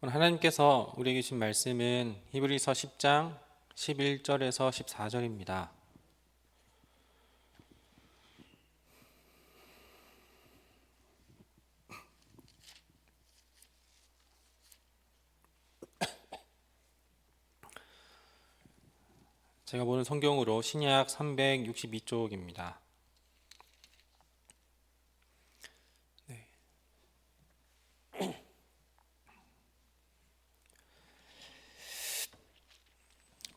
하나님께서 우리에게 주신 말씀은 히브리서 10장 11절에서 14절입니다. 제가 보는 성경으로 신약 362쪽입니다.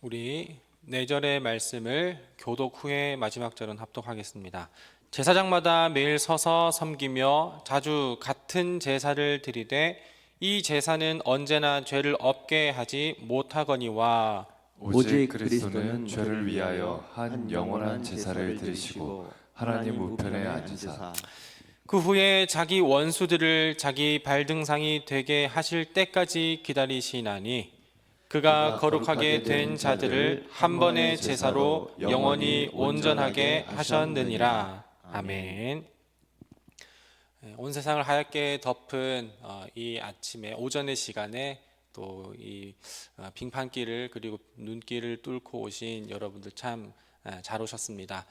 우리 4절의 말씀을 교독 후에 마지막 절은 합독하겠습니다. 제사장마다 매일 서서 섬기며 자주 같은 제사를 드리되 이 제사는 언제나 죄를 없게 하지 못하거니와 오직 그리스도는 죄를 위하여 한 영원한 제사를 드리시고 하나님 우편에 앉으사 그 후에 자기 원수들을 자기 발등상이 되게 하실 때까지 기다리시나니 그가 거룩하게 된 자들을 한 번의 제사로 영원히 온전하게 하셨느니라. 아멘. 온 세상을 하얗게 덮은 이 아침에 오전의 시간에 또 이 빙판길을 그리고 눈길을 뚫고 오신 여러분들 참 잘 오셨습니다.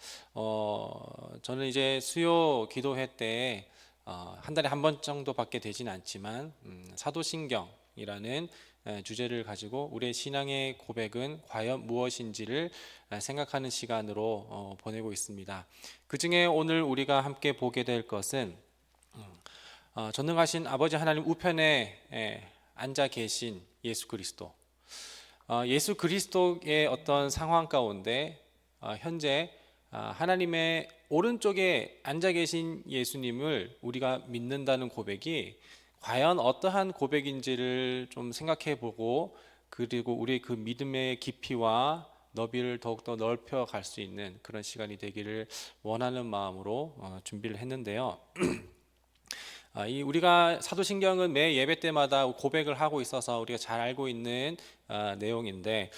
저는 이제 수요 기도회 때 한 달에 한 번 정도밖에 되진 않지만 사도신경이라는 주제를 가지고 우리의 신앙의 고백은 과연 무엇인지를 생각하는 시간으로 보내고 있습니다. 그 중에 오늘 우리가 함께 보게 될 것은 전능하신 아버지 하나님 우편에 앉아 계신 예수 그리스도, 예수 그리스도의 어떤 상황 가운데 현재 하나님의 오른쪽에 앉아 계신 예수님을 우리가 믿는다는 고백이 과연 어떠한 고백인지를 좀 생각해 보고 그리고 우리의 그 믿음의 깊이와 너비를 더욱더 넓혀 갈 수 있는 그런 시간이 되기를 원하는 마음으로 준비를 했는데요. 이 우리가 사도신경은 매 예배 때마다 고백을 하고 있어서 우리가 잘 알고 있는 내용인데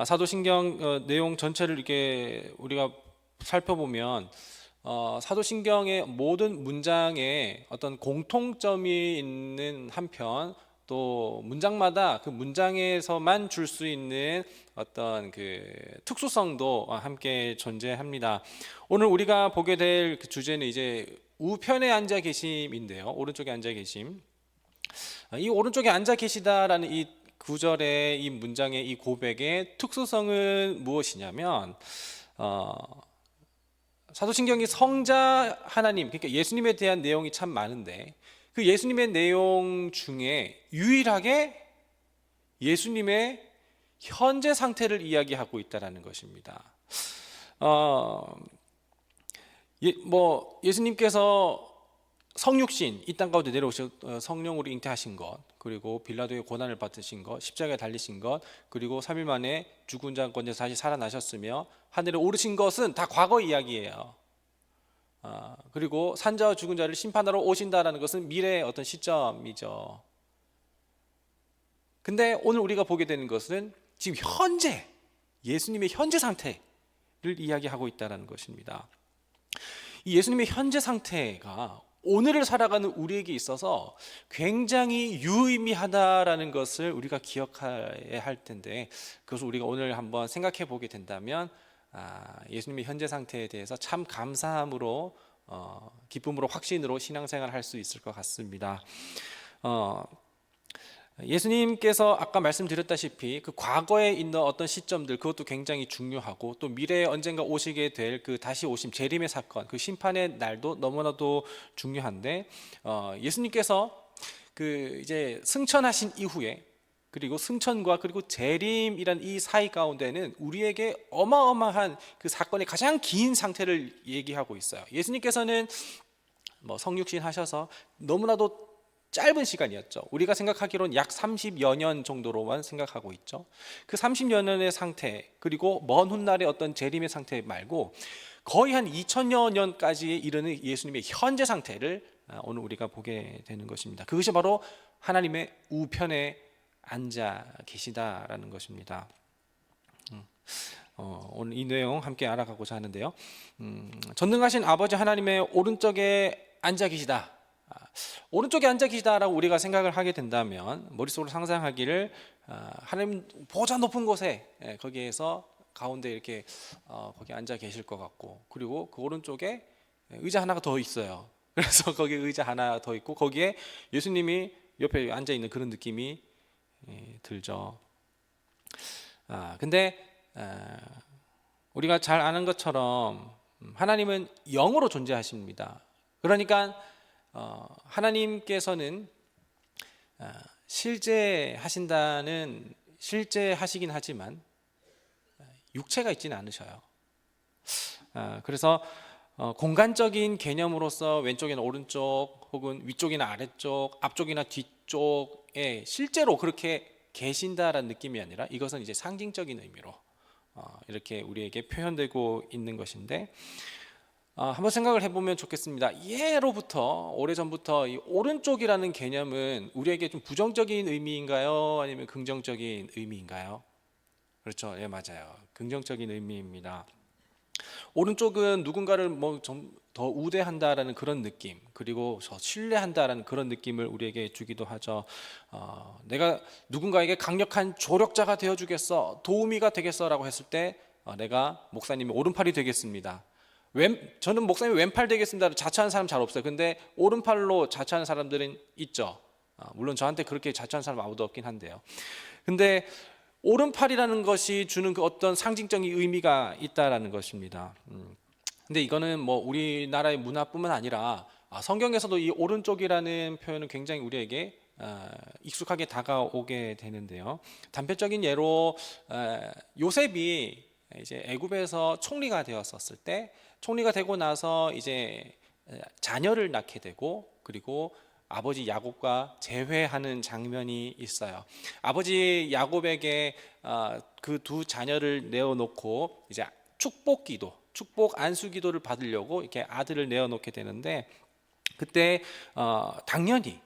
사도신경 내용 전체를 이렇게 우리가 살펴보면 사도신경의 모든 문장에 어떤 공통점이 있는 한편 또 문장마다 그 문장에서만 줄 수 있는 어떤 그 특수성도 함께 존재합니다. 오늘 우리가 보게 될 그 주제는 이제 우편에 앉아 계심인데요. 오른쪽에 앉아 계심. 이 오른쪽에 앉아 계시다라는 이 구절의 이 문장의 이 고백의 특수성은 무엇이냐면 사도신경이 성자 하나님, 그러니까 예수님에 대한 내용이 참 많은데 그 예수님의 내용 중에 유일하게 예수님의 현재 상태를 이야기하고 있다는 것입니다. 예수님께서 성육신 이 땅 가운데 내려오셔 성령으로 잉태하신 것, 그리고 빌라도의 고난을 받으신 것, 십자가에 달리신 것, 그리고 3일 만에 죽은 자 가운데서 다시 살아나셨으며 하늘에 오르신 것은 다 과거 이야기예요. 그리고 산자와 죽은 자를 심판하러 오신다라는 것은 미래의 어떤 시점이죠. 근데 오늘 우리가 보게 되는 것은 지금 현재 예수님의 현재 상태를 이야기하고 있다는 것입니다. 이 예수님의 현재 상태가 오늘을 살아가는 우리에게 있어서 굉장히 유의미하다라는 것을 우리가 기억해야 할 텐데 그것을 우리가 오늘 한번 생각해 보게 된다면 예수님의 현재 상태에 대해서 참 감사함으로 기쁨으로 확신으로 신앙생활을 할 수 있을 것 같습니다. 예수님께서 아까 말씀드렸다시피 그 과거에 있는 어떤 시점들 그것도 굉장히 중요하고 또 미래에 언젠가 오시게 될 그 다시 오심 재림의 사건 그 심판의 날도 너무나도 중요한데 예수님께서 그 이제 승천하신 이후에 그리고 승천과 그리고 재림이란 이 사이 가운데는 우리에게 어마어마한 그 사건의 가장 긴 상태를 얘기하고 있어요. 예수님께서는 성육신 하셔서 너무나도 짧은 시간이었죠. 우리가 생각하기로는 약 30여 년 정도로만 생각하고 있죠. 그 30여 년의 상태 그리고 먼 훗날의 어떤 재림의 상태 말고 거의 한 2000여 년까지 이르는 예수님의 현재 상태를 오늘 우리가 보게 되는 것입니다. 그것이 바로 하나님의 우편에 앉아 계시다라는 것입니다. 오늘 이 내용 함께 알아가고자 하는데요. 전능하신 아버지 하나님의 오른쪽에 앉아 계시다. 오른쪽에 앉아 계시다라고 우리가 생각을 하게 된다면 머릿속으로 상상하기를 하나님 보좌 높은 곳에 거기에서 가운데 이렇게 거기 앉아 계실 것 같고, 그리고 그 오른쪽에 의자 하나가 더 있어요. 그래서 거기에 의자 하나 더 있고 거기에 예수님이 옆에 앉아 있는 그런 느낌이 들죠. 근데 우리가 잘 아는 것처럼 하나님은 영으로 존재하십니다. 그러니까 하나님께서는 실제 하시긴 하지만 육체가 있지는 않으셔요. 그래서 공간적인 개념으로서 왼쪽이나 오른쪽 혹은 위쪽이나 아래쪽, 앞쪽이나 뒤쪽에 실제로 그렇게 계신다라는 느낌이 아니라 이것은 이제 상징적인 의미로 이렇게 우리에게 표현되고 있는 것인데, 한번 생각을 해보면 좋겠습니다. 예로부터 오래전부터 이 오른쪽이라는 개념은 우리에게 좀 부정적인 의미인가요? 아니면 긍정적인 의미인가요? 그렇죠. 예, 맞아요. 긍정적인 의미입니다. 오른쪽은 누군가를 뭐 좀 더 우대한다라는 그런 느낌, 그리고 저 신뢰한다라는 그런 느낌을 우리에게 주기도 하죠. 내가 누군가에게 강력한 조력자가 되어주겠어, 도우미가 되겠어라고 했을 때 내가 목사님의 오른팔이 되겠습니다. 저는 목사님 왼팔 되겠습니다. 자처하는 사람 잘 없어요. 근데 오른팔로 자처하는 사람들은 있죠. 물론 저한테 그렇게 자처하는 사람 아무도 없긴 한데요. 근데 오른팔이라는 것이 주는 그 어떤 상징적인 의미가 있다라는 것입니다. 근데 이거는 뭐 우리나라의 문화뿐만 아니라 성경에서도 이 오른쪽이라는 표현은 굉장히 우리에게 익숙하게 다가오게 되는데요. 단편적인 예로 요셉이 이제 애굽에서 총리가 되었었을 때, 총리가 되고 나서 이제 자녀를 낳게 되고, 그리고 아버지 야곱과 재회하는 장면이 있어요. 아버지 야곱에게 그 두 자녀를 내어놓고 이제 축복 안수 기도를 받으려고 이렇게 아들을 내어놓게 되는데, 그때 당연히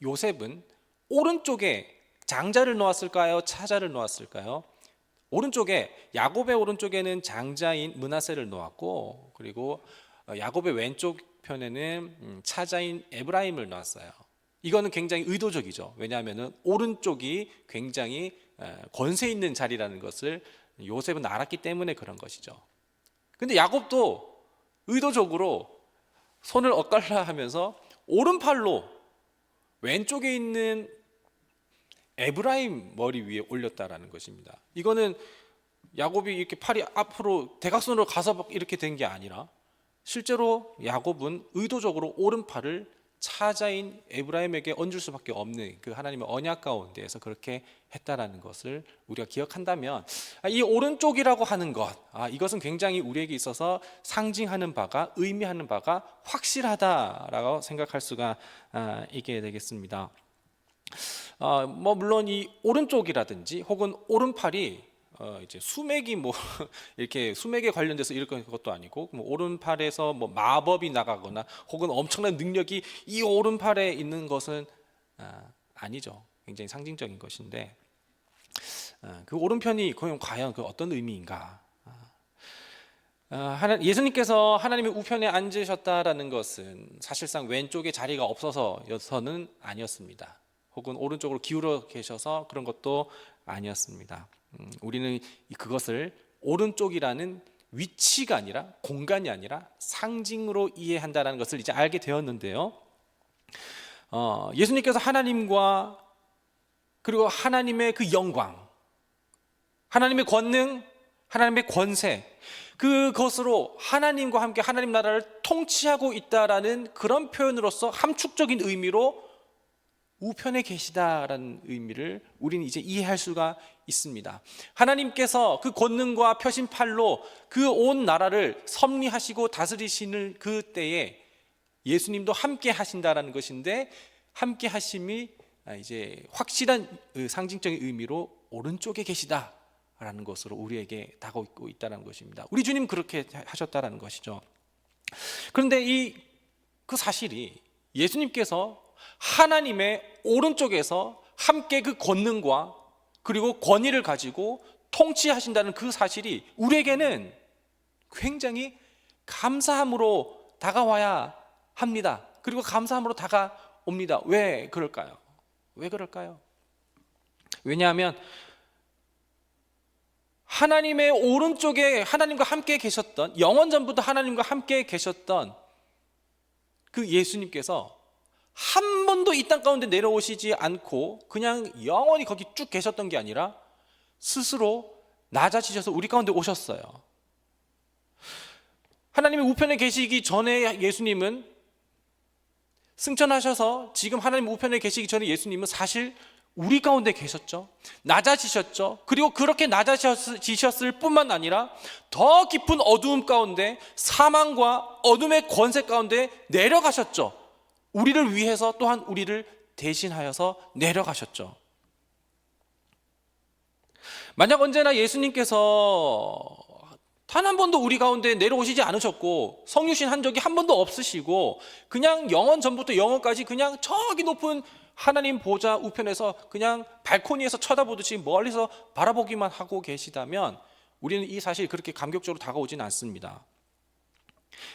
요셉은 오른쪽에 장자를 놓았을까요? 차자를 놓았을까요? 야곱의 오른쪽에는 장자인 므낫세를 놓았고, 그리고 야곱의 왼쪽 편에는 차자인 에브라임을 놓았어요. 이거는 굉장히 의도적이죠. 왜냐하면 오른쪽이 굉장히 권세 있는 자리라는 것을 요셉은 알았기 때문에 그런 것이죠. 근데 야곱도 의도적으로 손을 엇갈라 하면서 오른팔로 왼쪽에 있는 에브라임 머리 위에 올렸다라는 것입니다. 이거는 야곱이 이렇게 팔이 앞으로 대각선으로 가서 이렇게 된 게 아니라 실제로 야곱은 의도적으로 오른팔을 차자인 에브라임에게 얹을 수밖에 없는 그 하나님의 언약 가운데에서 그렇게 했다라는 것을 우리가 기억한다면, 이 오른쪽이라고 하는 것, 이것은 굉장히 우리에게 있어서 상징하는 바가, 의미하는 바가 확실하다라고 생각할 수가 있게 되겠습니다. 뭐 물론 이 오른쪽이라든지 혹은 오른팔이 이제 수맥이 뭐 이렇게 수맥에 관련돼서 이럴 것도 아니고, 뭐 오른팔에서 뭐 마법이 나가거나 혹은 엄청난 능력이 이 오른팔에 있는 것은 아니죠. 굉장히 상징적인 것인데, 그 오른편이 과연 그 어떤 의미인가? 예수님께서 하나님의 우편에 앉으셨다라는 것은 사실상 왼쪽에 자리가 없어서여서는 아니었습니다. 혹은 오른쪽으로 기울어 계셔서 그런 것도 아니었습니다. 우리는 그것을 오른쪽이라는 위치가 아니라, 공간이 아니라 상징으로 이해한다는 것을 이제 알게 되었는데요. 예수님께서 하나님과, 그리고 하나님의 그 영광, 하나님의 권능, 하나님의 권세, 그것으로 하나님과 함께 하나님 나라를 통치하고 있다라는 그런 표현으로서 함축적인 의미로 우편에 계시다라는 의미를 우리는 이제 이해할 수가 있습니다. 하나님께서 그 권능과 표심팔로 그 온 나라를 섭리하시고 다스리시는 그 때에 예수님도 함께 하신다라는 것인데, 함께 하심이 이제 확실한 상징적인 의미로 오른쪽에 계시다라는 것으로 우리에게 다가오고 있다는 것입니다. 우리 주님 그렇게 하셨다라는 것이죠. 그런데 그 사실이 예수님께서 하나님의 오른쪽에서 함께 그 권능과 그리고 권위를 가지고 통치하신다는 그 사실이 우리에게는 굉장히 감사함으로 다가와야 합니다. 그리고 감사함으로 다가옵니다. 왜 그럴까요? 왜 그럴까요? 왜냐하면 하나님의 오른쪽에 하나님과 함께 계셨던, 영원 전부터 하나님과 함께 계셨던 그 예수님께서 한 번도 이 땅 가운데 내려오시지 않고 그냥 영원히 거기 쭉 계셨던 게 아니라 스스로 낮아지셔서 우리 가운데 오셨어요. 하나님의 우편에 계시기 전에 예수님은, 승천하셔서 지금 하나님 우편에 계시기 전에 예수님은 사실 우리 가운데 계셨죠. 낮아지셨죠. 그리고 그렇게 낮아지셨을 뿐만 아니라 더 깊은 어두움 가운데, 사망과 어둠의 권세 가운데 내려가셨죠. 우리를 위해서, 또한 우리를 대신하여서 내려가셨죠. 만약 언제나 예수님께서 단 한 번도 우리 가운데 내려오시지 않으셨고 성육신 한 적이 한 번도 없으시고 그냥 영원 전부터 영원까지 그냥 저기 높은 하나님 보좌 우편에서 그냥 발코니에서 쳐다보듯이 멀리서 바라보기만 하고 계시다면 우리는 이 사실 그렇게 감격적으로 다가오지는 않습니다.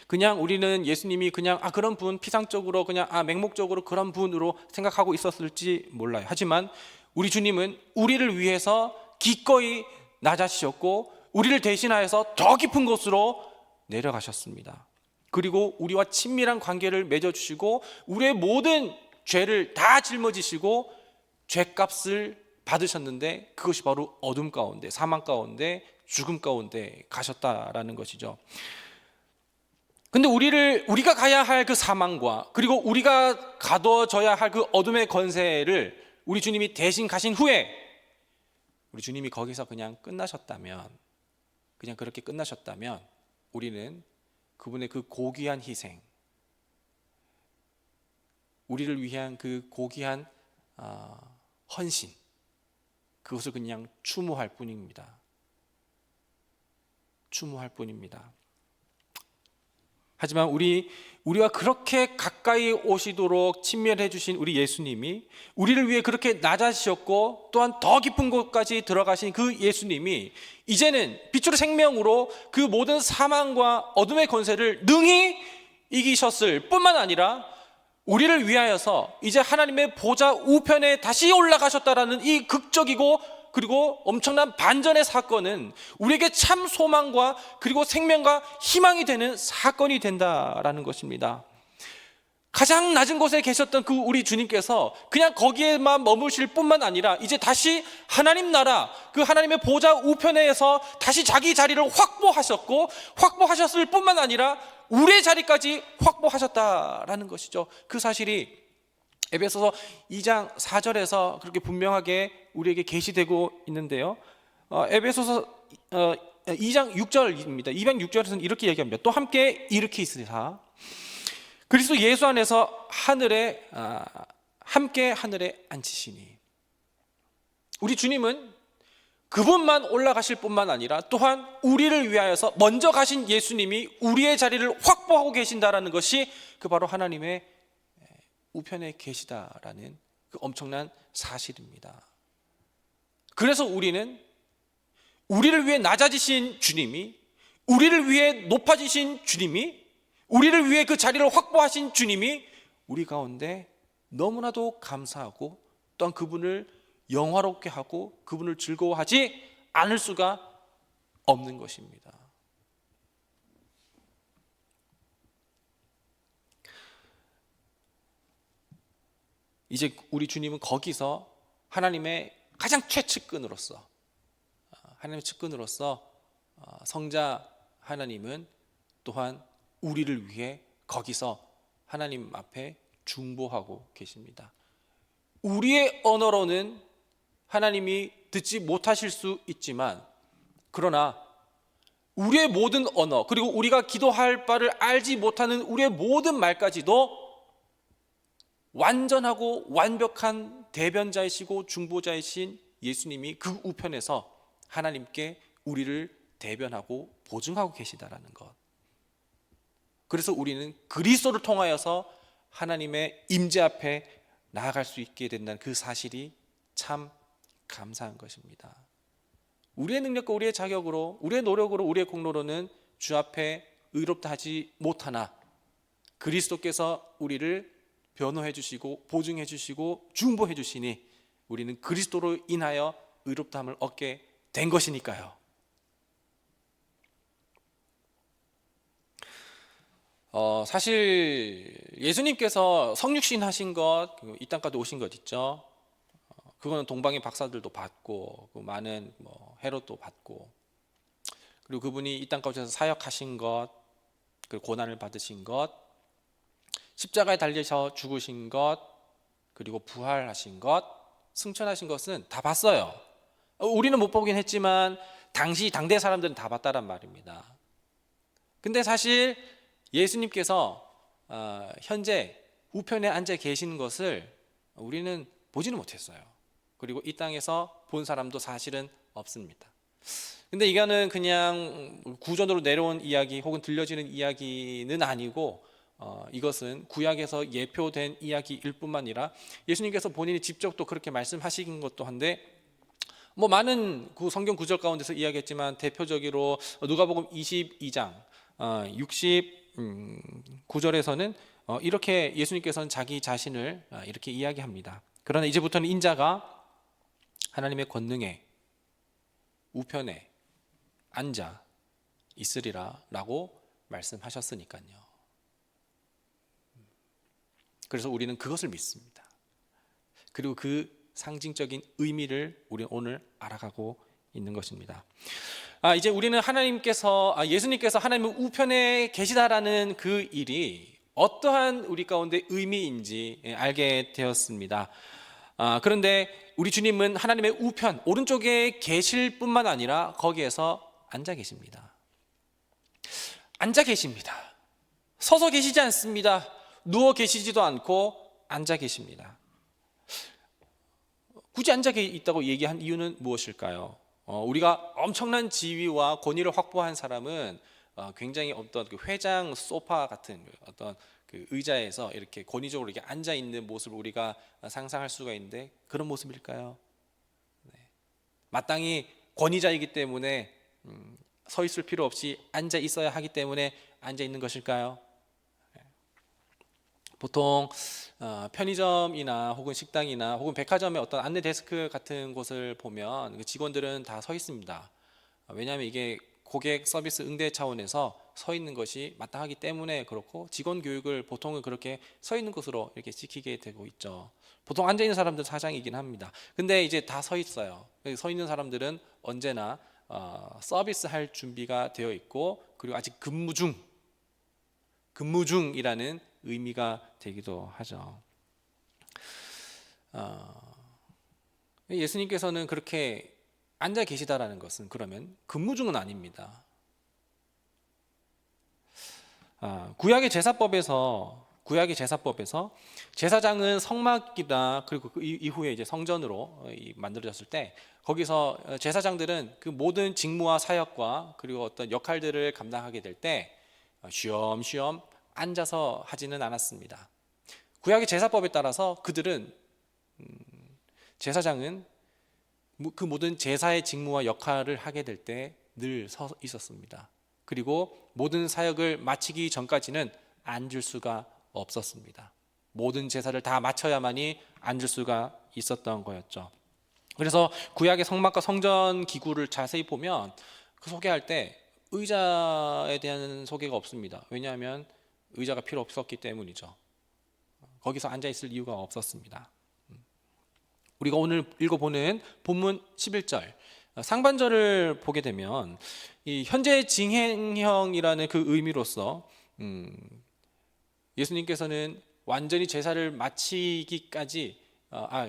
그냥 우리는 예수님이 그냥 그런 분, 피상적으로 그냥 맹목적으로 그런 분으로 생각하고 있었을지 몰라요. 하지만 우리 주님은 우리를 위해서 기꺼이 낮아지셨고 우리를 대신하여서 더 깊은 곳으로 내려가셨습니다. 그리고 우리와 친밀한 관계를 맺어주시고 우리의 모든 죄를 다 짊어지시고 죄값을 받으셨는데 그것이 바로 어둠 가운데, 사망 가운데, 죽음 가운데 가셨다라는 것이죠. 근데 우리가 가야 할 그 사망과 그리고 우리가 가둬져야 할 그 어둠의 권세를 우리 주님이 대신 가신 후에 우리 주님이 거기서 그냥 그렇게 끝나셨다면 우리는 그분의 그 고귀한 희생, 우리를 위한 그 고귀한 헌신, 그것을 그냥 추모할 뿐입니다. 추모할 뿐입니다. 하지만 우리와 그렇게 가까이 오시도록 친밀해 주신 우리 예수님이, 우리를 위해 그렇게 낮아지셨고 또한 더 깊은 곳까지 들어가신 그 예수님이 이제는 빛으로 생명으로 그 모든 사망과 어둠의 권세를 능히 이기셨을 뿐만 아니라 우리를 위하여서 이제 하나님의 보좌 우편에 다시 올라가셨다라는 이 극적이고 그리고 엄청난 반전의 사건은 우리에게 참 소망과 그리고 생명과 희망이 되는 사건이 된다라는 것입니다. 가장 낮은 곳에 계셨던 그 우리 주님께서 그냥 거기에만 머무실 뿐만 아니라 이제 다시 하나님 나라, 그 하나님의 보좌 우편에서 다시 자기 자리를 확보하셨을 뿐만 아니라 우리의 자리까지 확보하셨다라는 것이죠. 그 사실이 에베소서 2장 4절에서 그렇게 분명하게 우리에게 계시되고 있는데요. 에베소서 2장 6절입니다. 206절에서는 이렇게 얘기합니다. 또 함께 일으키시사 그리스도 예수 안에서 함께 하늘에 앉히시니. 우리 주님은 그분만 올라가실 뿐만 아니라 또한 우리를 위하여서 먼저 가신 예수님이 우리의 자리를 확보하고 계신다라는 것이 그 바로 하나님의 우편에 계시다라는 그 엄청난 사실입니다. 그래서 우리는 우리를 위해 낮아지신 주님이, 우리를 위해 높아지신 주님이, 우리를 위해 그 자리를 확보하신 주님이 우리 가운데 너무나도 감사하고 또한 그분을 영화롭게 하고 그분을 즐거워하지 않을 수가 없는 것입니다. 이제 우리 주님은 거기서 하나님의 가장 최측근으로서, 하나님의 측근으로서 성자 하나님은 또한 우리를 위해 거기서 하나님 앞에 중보하고 계십니다. 우리의 언어로는 하나님이 듣지 못하실 수 있지만 그러나 우리의 모든 언어, 그리고 우리가 기도할 바를 알지 못하는 우리의 모든 말까지도 완전하고 완벽한 대변자이시고 중보자이신 예수님이 그 우편에서 하나님께 우리를 대변하고 보증하고 계시다라는 것. 그래서 우리는 그리스도를 통하여서 하나님의 임재 앞에 나아갈 수 있게 된다는 그 사실이 참 감사한 것입니다. 우리의 능력과 우리의 자격으로, 우리의 노력으로, 우리의 공로로는 주 앞에 의롭다 하지 못하나 그리스도께서 우리를 변호해 주시고 보증해 주시고 중보해 주시니 우리는 그리스도로 인하여 의롭다함을 얻게 된 것이니까요. 사실 예수님께서 성육신 하신 것, 이 땅까지 오신 것 있죠. 그거는 동방의 박사들도 받고 많은 헤롯도 받고, 그리고 그분이 이 땅까지 오셔서 사역하신 것, 그리고 고난을 받으신 것, 십자가에 달리셔 죽으신 것, 그리고 부활하신 것, 승천하신 것은 다 봤어요. 우리는 못 보긴 했지만 당대 사람들은 다 봤다란 말입니다. 근데 사실 예수님께서 현재 우편에 앉아 계신 것을 우리는 보지는 못했어요. 그리고 이 땅에서 본 사람도 사실은 없습니다. 근데 이거는 그냥 구전으로 내려온 이야기 혹은 들려지는 이야기는 아니고 이것은 구약에서 예표된 이야기일 뿐만 아니라 예수님께서 본인이 직접 또 그렇게 말씀하신 것도 한데, 많은 그 성경 구절 가운데서 이야기했지만 대표적으로 누가복음 22장 69절에서는 이렇게 예수님께서는 자기 자신을 이렇게 이야기합니다. 그러나 이제부터는 인자가 하나님의 권능에 우편에 앉아 있으리라 라고 말씀하셨으니까요. 그래서 우리는 그것을 믿습니다. 그리고 그 상징적인 의미를 우리는 오늘 알아가고 있는 것입니다. 이제 우리는 예수님께서 하나님의 우편에 계시다라는 그 일이 어떠한 우리 가운데 의미인지 알게 되었습니다. 그런데 우리 주님은 하나님의 우편 오른쪽에 계실 뿐만 아니라 거기에서 앉아 계십니다. 앉아 계십니다. 서서 계시지 않습니다. 누워 계시지도 않고 앉아 계십니다. 굳이 앉아 있다고 얘기한 이유는 무엇일까요? 우리가 엄청난 지위와 권위를 확보한 사람은 굉장히 어떤 그 회장 소파 같은 어떤 그 의자에서 이렇게 권위적으로 이렇게 앉아 있는 모습을 우리가 상상할 수가 있는데, 그런 모습일까요? 네. 마땅히 권위자이기 때문에 서 있을 필요 없이 앉아 있어야 하기 때문에 앉아 있는 것일까요? 보통 편의점이나 혹은 식당이나 혹은 백화점의 어떤 안내 데스크 같은 곳을 보면 그 직원들은 다 서 있습니다. 왜냐하면 이게 고객 서비스 응대 차원에서 서 있는 것이 마땅하기 때문에 그렇고, 직원 교육을 보통은 그렇게 서 있는 것으로 이렇게 지키게 되고 있죠. 보통 앉아 있는 사람들은 사장이긴 합니다. 근데 이제 다 서 있어요. 서 있는 사람들은 언제나 서비스할 준비가 되어 있고, 그리고 아직 근무 중이라는 의미가 되기도 하죠. 예수님께서는 그렇게 앉아 계시다라는 것은 그러면 근무 중은 아닙니다. 구약의 제사법에서 제사장은 성막이다, 그리고 그 이후에 이제 성전으로 만들어졌을 때 거기서 제사장들은 그 모든 직무와 사역과 그리고 어떤 역할들을 감당하게 될 때 쉬엄쉬엄 앉아서 하지는 않았습니다. 구약의 제사법에 따라서 그들은 제사장은 그 모든 제사의 직무와 역할을 하게 될 때 늘 서 있었습니다. 그리고 모든 사역을 마치기 전까지는 앉을 수가 없었습니다. 모든 제사를 다 마쳐야만이 앉을 수가 있었던 거였죠. 그래서 구약의 성막과 성전 기구를 자세히 보면 그 소개할 때 의자에 대한 소개가 없습니다. 왜냐하면 의자가 필요 없었기 때문이죠. 거기서 앉아 있을 이유가 없었습니다. 우리가 오늘 읽어보는 본문 11절 상반절을 보게 되면 이 현재 진행형이라는 그 의미로서 예수님께서는 완전히 제사를 마치기까지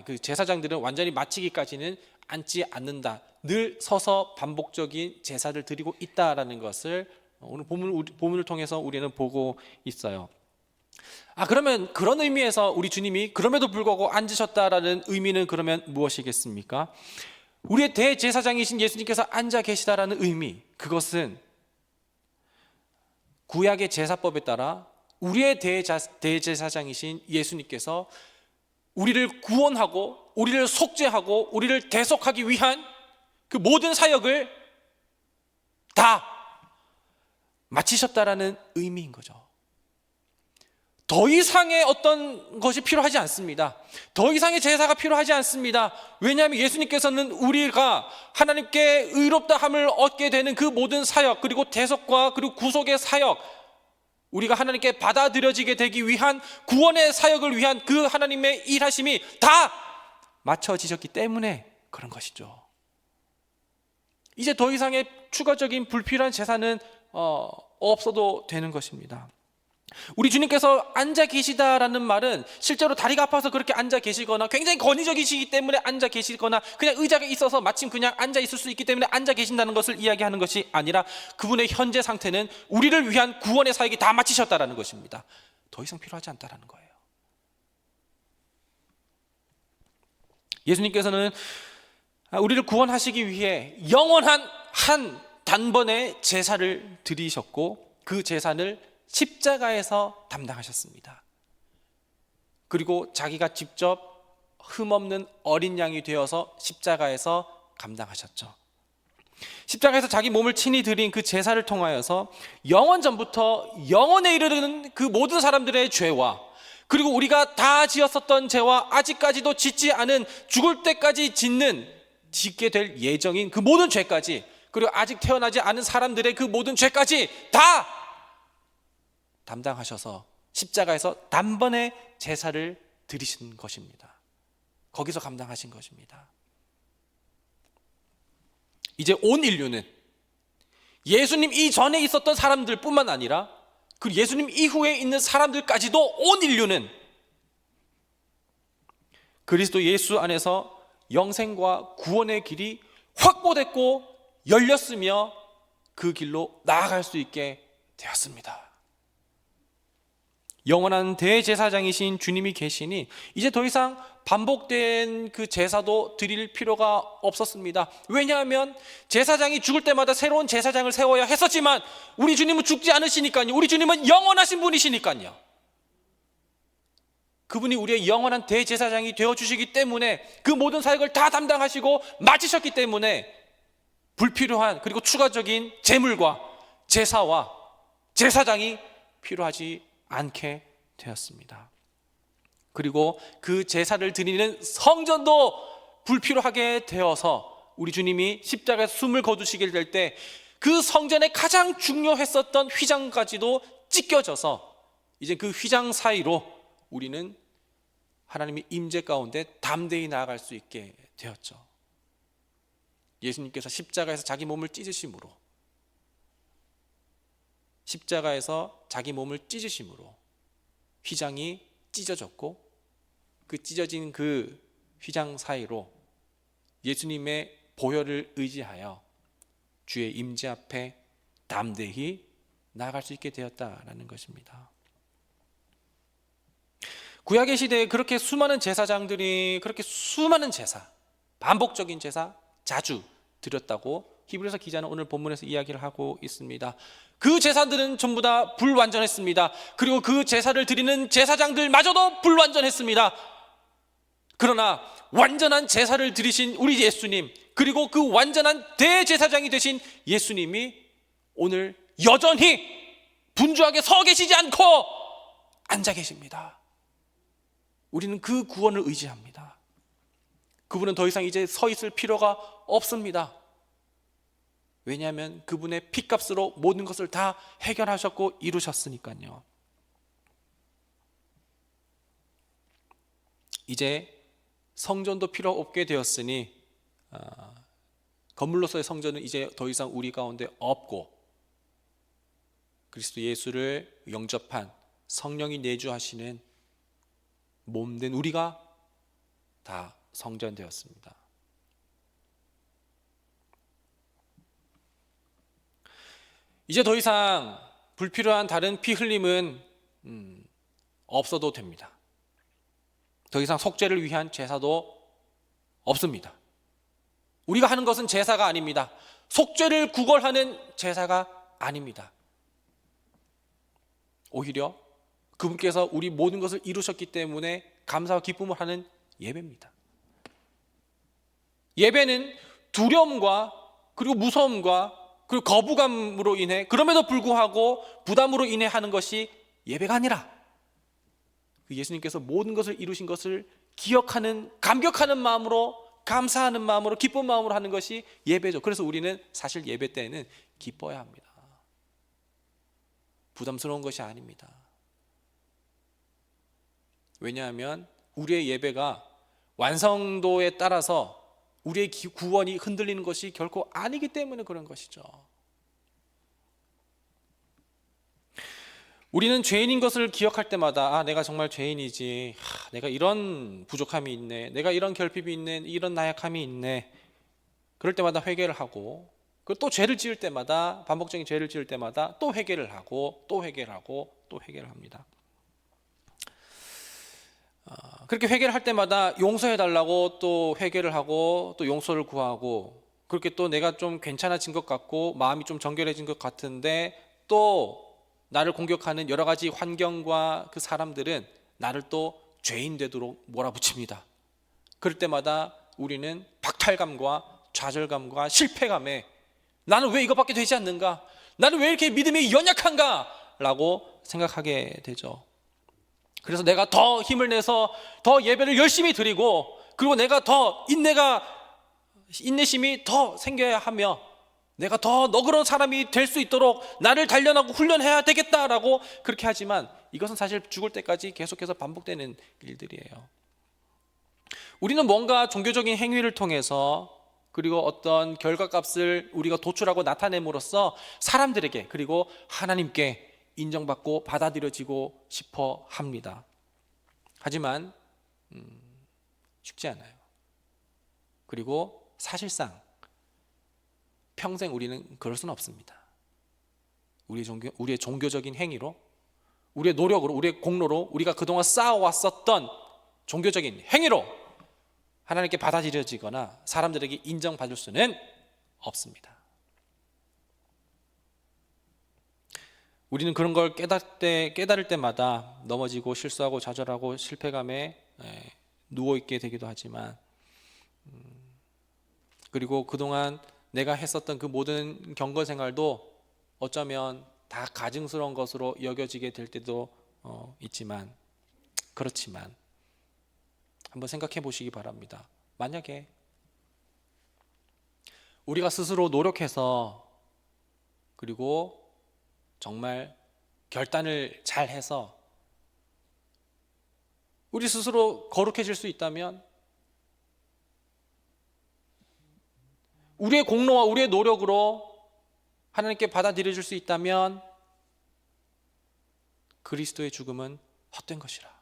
그 제사장들은 완전히 마치기까지는 앉지 않는다, 늘 서서 반복적인 제사를 드리고 있다라는 것을 오늘 본문을 통해서 우리는 보고 있어요. 그러면 그런 의미에서 우리 주님이 그럼에도 불구하고 앉으셨다라는 의미는 그러면 무엇이겠습니까? 우리의 대제사장이신 예수님께서 앉아 계시다라는 의미, 그것은 구약의 제사법에 따라 우리의 대제사장이신 예수님께서 우리를 구원하고 우리를 속죄하고 우리를 대속하기 위한 그 모든 사역을 다 마치셨다라는 의미인 거죠. 더 이상의 어떤 것이 필요하지 않습니다. 더 이상의 제사가 필요하지 않습니다. 왜냐하면 예수님께서는 우리가 하나님께 의롭다함을 얻게 되는 그 모든 사역, 그리고 대속과 그리고 구속의 사역, 우리가 하나님께 받아들여지게 되기 위한 구원의 사역을 위한 그 하나님의 일하심이 다 마쳐지셨기 때문에 그런 것이죠. 이제 더 이상의 추가적인 불필요한 제사는 없어도 되는 것입니다. 우리 주님께서 앉아 계시다라는 말은 실제로 다리가 아파서 그렇게 앉아 계시거나 굉장히 권위적이시기 때문에 앉아 계시거나 그냥 의자가 있어서 마침 그냥 앉아 있을 수 있기 때문에 앉아 계신다는 것을 이야기하는 것이 아니라 그분의 현재 상태는 우리를 위한 구원의 사역이 다 마치셨다라는 것입니다. 더 이상 필요하지 않다라는 거예요. 예수님께서는 우리를 구원하시기 위해 영원한 한 단번의 제사를 드리셨고 그 제사를 십자가에서 담당하셨습니다. 그리고 자기가 직접 흠없는 어린 양이 되어서 십자가에서 감당하셨죠. 십자가에서 자기 몸을 친히 드린 그 제사를 통하여서 영원 전부터 영원에 이르는 그 모든 사람들의 죄와 그리고 우리가 다 지었었던 죄와 아직까지도 짓지 않은 죽을 때까지 짓게 될 예정인 그 모든 죄까지, 그리고 아직 태어나지 않은 사람들의 그 모든 죄까지 다 담당하셔서 십자가에서 단번에 제사를 드리신 것입니다. 거기서 감당하신 것입니다. 이제 온 인류는 예수님 이전에 있었던 사람들 뿐만 아니라 그 예수님 이후에 있는 사람들까지도 온 인류는 그리스도 예수 안에서 영생과 구원의 길이 확보됐고 열렸으며 그 길로 나아갈 수 있게 되었습니다. 영원한 대제사장이신 주님이 계시니 이제 더 이상 반복된 그 제사도 드릴 필요가 없었습니다. 왜냐하면 제사장이 죽을 때마다 새로운 제사장을 세워야 했었지만 우리 주님은 죽지 않으시니까요. 우리 주님은 영원하신 분이시니까요. 그분이 우리의 영원한 대제사장이 되어주시기 때문에 그 모든 사역을 다 담당하시고 마치셨기 때문에 불필요한 그리고 추가적인 제물과 제사와 제사장이 필요하지 않게 되었습니다. 그리고 그 제사를 드리는 성전도 불필요하게 되어서 우리 주님이 십자가에서 숨을 거두시게 될 때 그 성전에 가장 중요했었던 휘장까지도 찢겨져서 이제 그 휘장 사이로 우리는 하나님의 임재 가운데 담대히 나아갈 수 있게 되었죠. 예수님께서 십자가에서 자기 몸을 찢으심으로, 십자가에서 자기 몸을 찢으심으로 휘장이 찢어졌고 그 찢어진 그 휘장 사이로 예수님의 보혈을 의지하여 주의 임재 앞에 담대히 나아갈 수 있게 되었다라는 것입니다. 구약의 시대에 그렇게 수많은 제사장들이 그렇게 수많은 제사, 반복적인 제사 자주 드렸다고 히브리서 기자는 오늘 본문에서 이야기를 하고 있습니다. 그 제사들은 전부 다 불완전했습니다. 그리고 그 제사를 드리는 제사장들마저도 불완전했습니다. 그러나 완전한 제사를 드리신 우리 예수님, 그리고 그 완전한 대제사장이 되신 예수님이 오늘 여전히 분주하게 서 계시지 않고 앉아 계십니다. 우리는 그 구원을 의지합니다. 그분은 더 이상 이제 서 있을 필요가 없습니다. 왜냐하면 그분의 피값으로 모든 것을 다 해결하셨고 이루셨으니까요. 이제 성전도 필요 없게 되었으니 건물로서의 성전은 이제 더 이상 우리 가운데 없고 그리스도 예수를 영접한 성령이 내주하시는 몸된 우리가 다 성전되었습니다. 이제 더 이상 불필요한 다른 피 흘림은 없어도 됩니다. 더 이상 속죄를 위한 제사도 없습니다. 우리가 하는 것은 제사가 아닙니다. 속죄를 구걸하는 제사가 아닙니다. 오히려 그분께서 우리 모든 것을 이루셨기 때문에 감사와 기쁨을 하는 예배입니다. 예배는 두려움과 그리고 무서움과 그리고 거부감으로 인해, 그럼에도 불구하고 부담으로 인해 하는 것이 예배가 아니라 그 예수님께서 모든 것을 이루신 것을 기억하는, 감격하는 마음으로, 감사하는 마음으로, 기쁜 마음으로 하는 것이 예배죠. 그래서 우리는 사실 예배 때에는 기뻐야 합니다. 부담스러운 것이 아닙니다. 왜냐하면 우리의 예배가 완성도에 따라서 우리의 구원이 흔들리는 것이 결코 아니기 때문에 그런 것이죠. 우리는 죄인인 것을 기억할 때마다 내가 정말 죄인이지, 내가 이런 부족함이 있네, 내가 이런 결핍이 있네, 이런 나약함이 있네. 그럴 때마다 회개를 하고, 그리고 또 죄를 지을 때마다, 반복적인 죄를 지을 때마다 또 회개를 하고, 또 회개를 하고, 또 회개를 합니다. 그렇게 회개를 할 때마다 용서해달라고 또 회개를 하고, 또 용서를 구하고, 그렇게 또 내가 좀 괜찮아진 것 같고 마음이 좀 정결해진 것 같은데 또 나를 공격하는 여러 가지 환경과 그 사람들은 나를 또 죄인 되도록 몰아붙입니다. 그럴 때마다 우리는 박탈감과 좌절감과 실패감에 나는 왜 이것밖에 되지 않는가? 나는 왜 이렇게 믿음이 연약한가? 라고 생각하게 되죠. 그래서 내가 더 힘을 내서 더 예배를 열심히 드리고, 그리고 내가 더 인내심이 더 생겨야 하며, 내가 더 너그러운 사람이 될 수 있도록 나를 단련하고 훈련해야 되겠다라고 그렇게 하지만 이것은 사실 죽을 때까지 계속해서 반복되는 일들이에요. 우리는 뭔가 종교적인 행위를 통해서, 그리고 어떤 결과값을 우리가 도출하고 나타냄으로써 사람들에게, 그리고 하나님께 인정받고 받아들여지고 싶어 합니다. 하지만 쉽지 않아요. 그리고 사실상 평생 우리는 그럴 수는 없습니다. 우리의 종교적인 행위로, 우리의 노력으로, 우리의 공로로, 우리가 그동안 쌓아왔었던 종교적인 행위로 하나님께 받아들여지거나 사람들에게 인정받을 수는 없습니다. 우리는 그런 걸 깨달을 때마다 넘어지고 실수하고 좌절하고 실패감에 누워있게 되기도 하지만, 그리고 그동안 내가 했었던 그 모든 경건 생활도 어쩌면 다 가증스러운 것으로 여겨지게 될 때도 있지만, 그렇지만 한번 생각해 보시기 바랍니다. 만약에 우리가 스스로 노력해서, 그리고 정말 결단을 잘 해서 우리 스스로 거룩해질 수 있다면, 우리의 공로와 우리의 노력으로 하나님께 받아들여질 수 있다면 그리스도의 죽음은 헛된 것이라.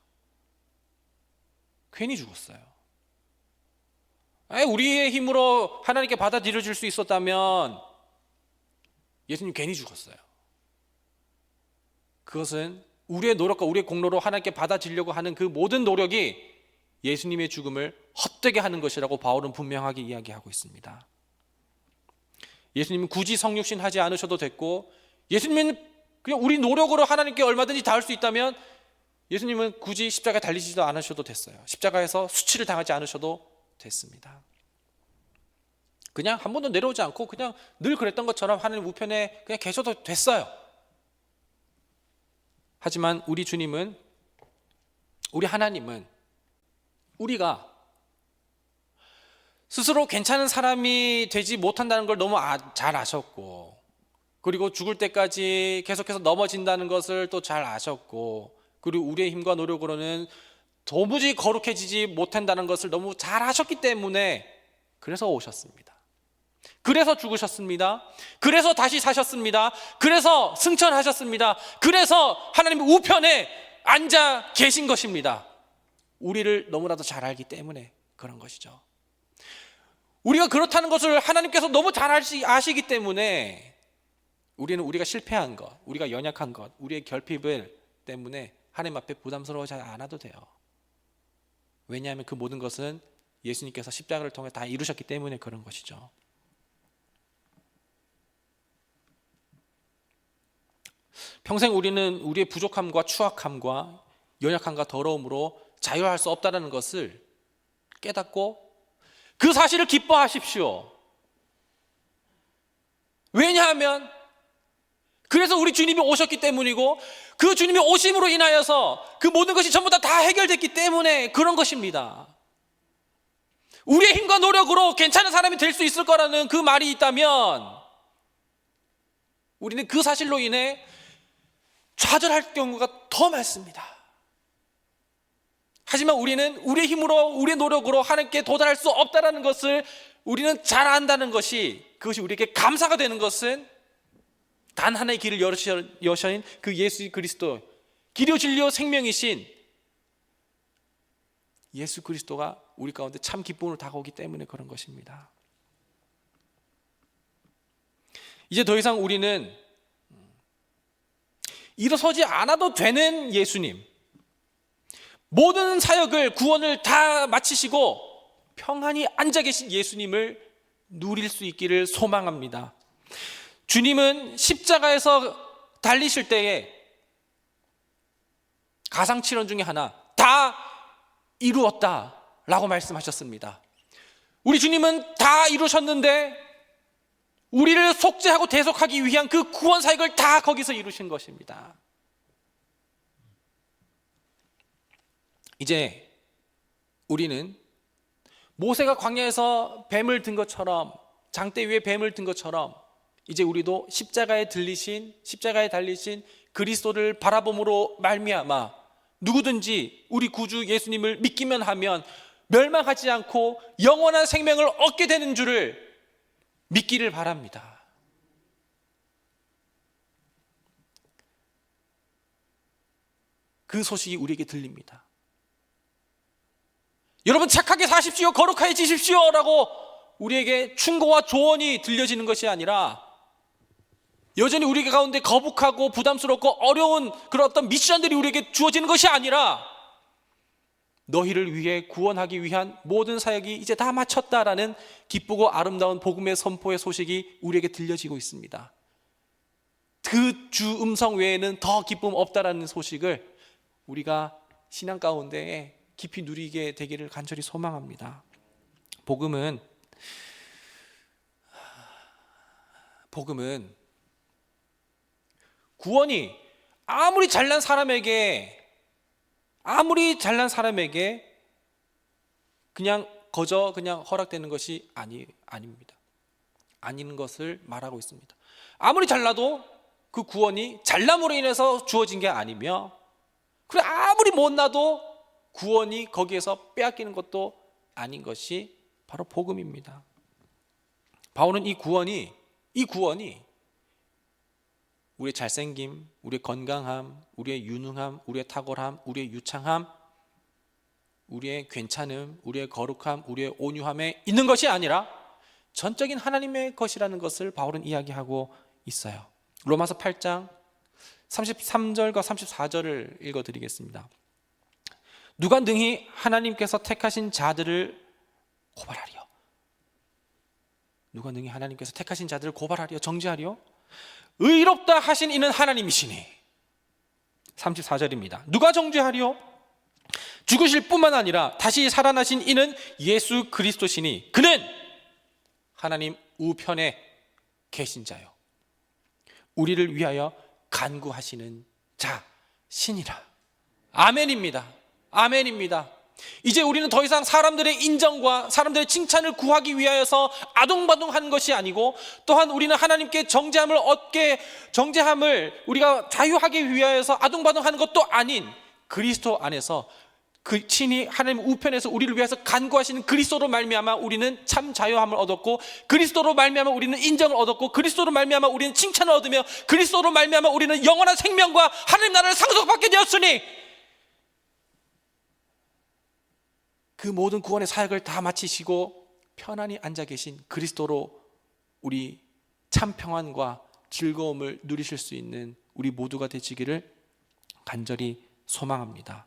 괜히 죽었어요. 우리의 힘으로 하나님께 받아들여질 수 있었다면 예수님 괜히 죽었어요. 그것은 우리의 노력과 우리의 공로로 하나님께 받아들이려고 하는 그 모든 노력이 예수님의 죽음을 헛되게 하는 것이라고 바울은 분명하게 이야기하고 있습니다. 예수님은 굳이 성육신 하지 않으셔도 됐고, 예수님은 그냥 우리 노력으로 하나님께 얼마든지 닿을 수 있다면 예수님은 굳이 십자가에 달리지도 않으셔도 됐어요. 십자가에서 수치를 당하지 않으셔도 됐습니다. 그냥 한 번도 내려오지 않고 그냥 늘 그랬던 것처럼 하나님 우편에 그냥 계셔도 됐어요. 하지만 우리 주님은, 우리 하나님은 우리가 스스로 괜찮은 사람이 되지 못한다는 걸 너무 잘 아셨고, 그리고 죽을 때까지 계속해서 넘어진다는 것을 또 잘 아셨고, 그리고 우리의 힘과 노력으로는 도무지 거룩해지지 못한다는 것을 너무 잘 아셨기 때문에 그래서 오셨습니다. 그래서 죽으셨습니다. 그래서 다시 사셨습니다. 그래서 승천하셨습니다. 그래서 하나님 우편에 앉아 계신 것입니다. 우리를 너무나도 잘 알기 때문에 그런 것이죠. 우리가 그렇다는 것을 하나님께서 너무 잘 아시기 때문에 우리는 우리가 실패한 것, 우리가 연약한 것, 우리의 결핍을 때문에 하나님 앞에 부담스러워하지 않아도 돼요. 왜냐하면 그 모든 것은 예수님께서 십자가를 통해 다 이루셨기 때문에 그런 것이죠. 평생 우리는 우리의 부족함과 추악함과 연약함과 더러움으로 자유할 수 없다는 것을 깨닫고 그 사실을 기뻐하십시오. 왜냐하면 그래서 우리 주님이 오셨기 때문이고, 그 주님이 오심으로 인하여서 그 모든 것이 전부 다 해결됐기 때문에 그런 것입니다. 우리의 힘과 노력으로 괜찮은 사람이 될 수 있을 거라는 그 말이 있다면 우리는 그 사실로 인해 좌절할 경우가 더 많습니다. 하지만 우리는 우리의 힘으로, 우리의 노력으로 하나님께 도달할 수 없다는 것을 우리는 잘 안다는 것이, 그것이 우리에게 감사가 되는 것은 단 하나의 길을 여신 그 예수 그리스도, 길이요 진리요 생명이신 예수 그리스도가 우리 가운데 참 기쁨으로 다가오기 때문에 그런 것입니다. 이제 더 이상 우리는 일어서지 않아도 되는 예수님, 모든 사역을, 구원을 다 마치시고 평안히 앉아 계신 예수님을 누릴 수 있기를 소망합니다. 주님은 십자가에서 달리실 때에 가상칠언 중에 하나, 다 이루었다 라고 말씀하셨습니다. 우리 주님은 다 이루셨는데 우리를 속죄하고 대속하기 위한 그 구원 사역을 다 거기서 이루신 것입니다. 이제 우리는 모세가 광야에서 뱀을 든 것처럼, 장대 위에 뱀을 든 것처럼 이제 우리도 십자가에 달리신 그리스도를 바라봄으로 말미암아 누구든지 우리 구주 예수님을 믿기만 하면 멸망하지 않고 영원한 생명을 얻게 되는 줄을 믿기를 바랍니다. 그 소식이 우리에게 들립니다. 여러분 착하게 사십시오, 거룩해지십시오 라고 우리에게 충고와 조언이 들려지는 것이 아니라 여전히 우리 가운데 거북하고 부담스럽고 어려운 그런 어떤 미션들이 우리에게 주어지는 것이 아니라 너희를 위해 구원하기 위한 모든 사역이 이제 다 마쳤다라는 기쁘고 아름다운 복음의 선포의 소식이 우리에게 들려지고 있습니다. 그 주 음성 외에는 더 기쁨 없다라는 소식을 우리가 신앙 가운데에 깊이 누리게 되기를 간절히 소망합니다. 복음은 구원이 아무리 잘난 사람에게 그냥 허락되는 것이 아닙니다. 아닌 것을 말하고 있습니다. 아무리 잘나도 그 구원이 잘남으로 인해서 주어진 게 아니며, 그리고 아무리 못나도 구원이 거기에서 빼앗기는 것도 아닌 것이 바로 복음입니다. 바울은 이 구원이 우리의 잘생김, 우리의 건강함, 우리의 유능함, 우리의 탁월함, 우리의 유창함, 우리의 괜찮음, 우리의 거룩함, 우리의 온유함에 있는 것이 아니라 전적인 하나님의 것이라는 것을 바울은 이야기하고 있어요. 로마서 8장 33절과 34절을 읽어드리겠습니다. 누가 능히 하나님께서 택하신 자들을 고발하리요? 누가 능히 하나님께서 택하신 자들을 고발하리요? 정죄하리요? 의롭다 하신 이는 하나님이시니. 34절입니다. 누가 정죄하리요? 죽으실 뿐만 아니라 다시 살아나신 이는 예수 그리스도시니 그는 하나님 우편에 계신 자요 우리를 위하여 간구하시는 자신이라. 아멘입니다. 아멘입니다. 이제 우리는 더 이상 사람들의 인정과 사람들의 칭찬을 구하기 위하여서 아동바동하는 것이 아니고, 또한 우리는 하나님께 정죄함을 우리가 자유하기 위하여서 아동바동하는 것도 아닌 그리스도 안에서 그 친히 하나님 우편에서 우리를 위해서 간구하시는 그리스도로 말미암아 우리는 참 자유함을 얻었고, 그리스도로 말미암아 우리는 인정을 얻었고, 그리스도로 말미암아 우리는 칭찬을 얻으며, 그리스도로 말미암아 우리는 영원한 생명과 하나님 나라를 상속받게 되었으니, 그 모든 구원의 사역을 다 마치시고 편안히 앉아 계신 그리스도로 우리 참 평안과 즐거움을 누리실 수 있는 우리 모두가 되시기를 간절히 소망합니다.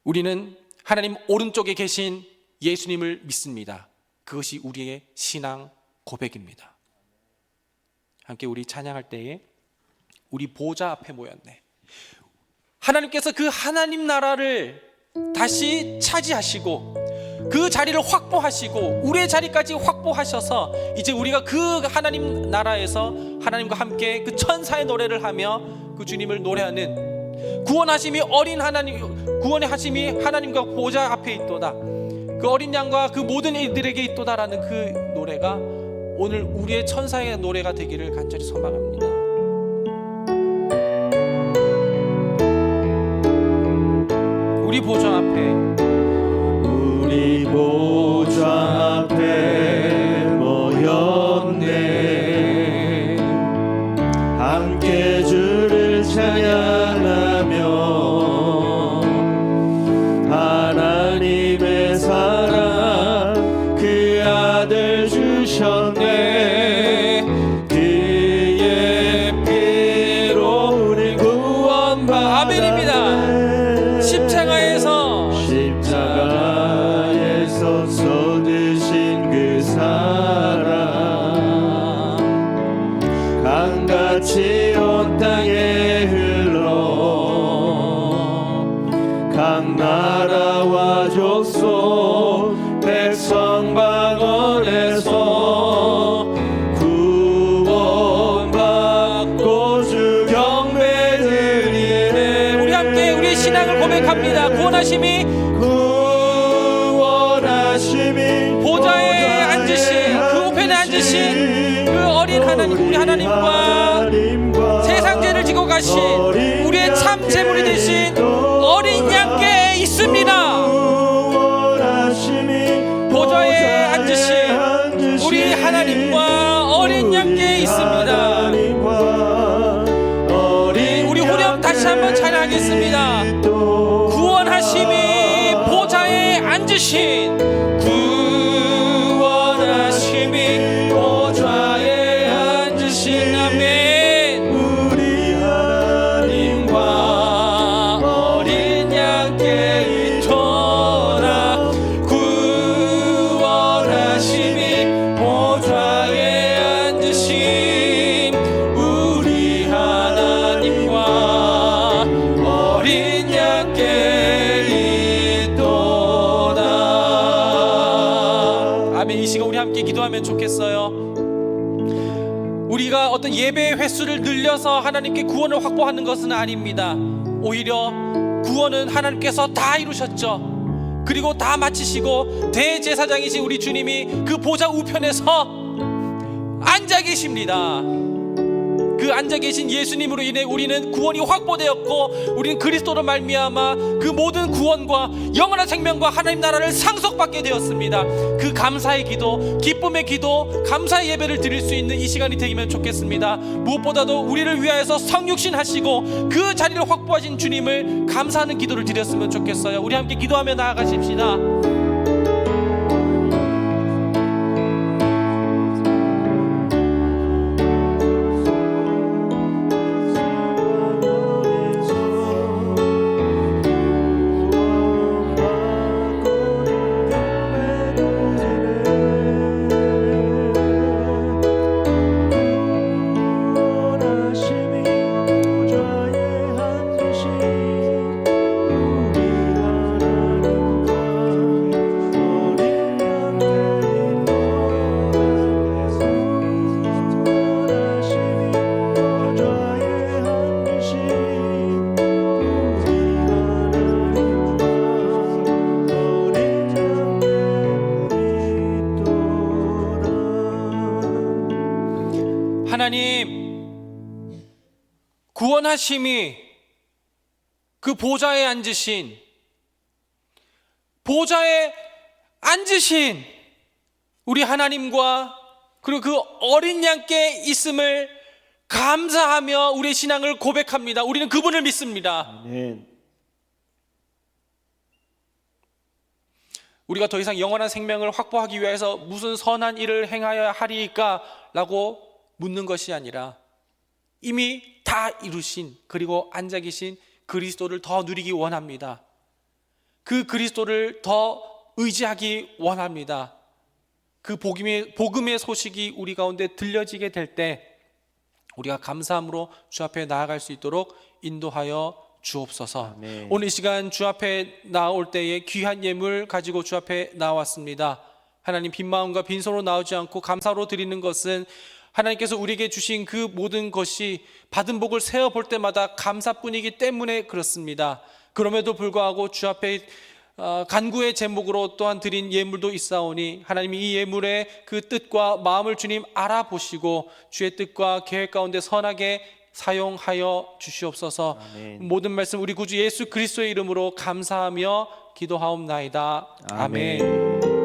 우리는 하나님 오른쪽에 계신 예수님을 믿습니다. 그것이 우리의 신앙 고백입니다. 함께 우리 찬양할 때에 우리 보좌 앞에 모였네. 하나님께서 그 하나님 나라를 다시 차지하시고 그 자리를 확보하시고 우리의 자리까지 확보하셔서 이제 우리가 그 하나님 나라에서 하나님과 함께 그 천사의 노래를 하며 그 주님을 노래하는 구원하심이 어린 하나님, 구원의 하심이 하나님과 보좌 앞에 있도다, 그 어린 양과 그 모든 이들에게 있도다라는 그 노래가 오늘 우리의 천사의 노래가 되기를 간절히 소망합니다. 우리 보좌 앞에, 우리 보좌 앞에 모였네. 함께 주를 찬양하며 하나님의 사랑 그 아들 주셨네. 그의 피로 우리 구원받았네. 아멘입니다. 십자가에서 쏟으신 그 사랑 강같이 온 땅에 흘러 각 나라와 족속 백성 방언에서 구원받고 주 경배 드리네. 우리 함께 우리의 신앙을 고백합니다. 구원하심이 보좌에 앉으신 그 우편에 앉으신 그 어린 하나님, 우리 하나님과 세상 죄를 지고 가신 우리의 참 제물이 되신 어린 양께 있습니다. 보좌에 앉으신 우리 하나님과 어린 양께 있습니다. 우리 후렴 다시 한번 찬양하겠습니다. 구원하심이 보좌에 앉으신, 구원하심이 보좌에 앉으신, 아멘. 우리 하나님과 어린 양께 있도다. 구원하심이 보좌에 앉으신 우리 하나님과 어린 양께 있도다. 아멘. 이 시간 우리 함께 기도하면 좋겠어요. 우리가 어떤 예배의 횟수를 늘려서 하나님께 구원을 확보하는 것은 아닙니다. 오히려 구원은 하나님께서 다 이루셨죠. 그리고 다 마치시고 대제사장이신 우리 주님이 그 보좌 우편에서 앉아 계십니다. 그 앉아 계신 예수님으로 인해 우리는 구원이 확보되었고, 우리는 그리스도로 말미암아 그 모든 구원과 영원한 생명과 하나님 나라를 상속받게 되었습니다. 그 감사의 기도, 기쁨의 기도, 감사의 예배를 드릴 수 있는 이 시간이 되면 좋겠습니다. 무엇보다도 우리를 위하여서 성육신 하시고 그 자리를 확보하신 주님을 감사하는 기도를 드렸으면 좋겠어요. 우리 함께 기도하며 나아가십시다. 하나님, 구원하심이 그 보좌에 앉으신, 보좌에 앉으신 우리 하나님과 그리고 그 어린 양께 있음을 감사하며 우리의 신앙을 고백합니다. 우리는 그분을 믿습니다. 아멘. 우리가 더 이상 영원한 생명을 확보하기 위해서 무슨 선한 일을 행하여야 하리까? 라고 묻는 것이 아니라 이미 다 이루신, 그리고 앉아 계신 그리스도를 더 누리기 원합니다. 그 그리스도를 더 의지하기 원합니다. 그 복음의 소식이 우리 가운데 들려지게 될 때 우리가 감사함으로 주 앞에 나아갈 수 있도록 인도하여 주옵소서. 아멘. 오늘 이 시간 주 앞에 나올 때에 귀한 예물 가지고 주 앞에 나왔습니다. 하나님, 빈 마음과 빈손으로 나오지 않고 감사로 드리는 것은 하나님께서 우리에게 주신 그 모든 것이 받은 복을 세어 볼 때마다 감사뿐이기 때문에 그렇습니다. 그럼에도 불구하고 주 앞에 간구의 제목으로 또한 드린 예물도 있사오니 하나님이 이 예물의 그 뜻과 마음을 주님 알아보시고 주의 뜻과 계획 가운데 선하게 사용하여 주시옵소서. 아멘. 모든 말씀 우리 구주 예수 그리스도의 이름으로 감사하며 기도하옵나이다. 아멘.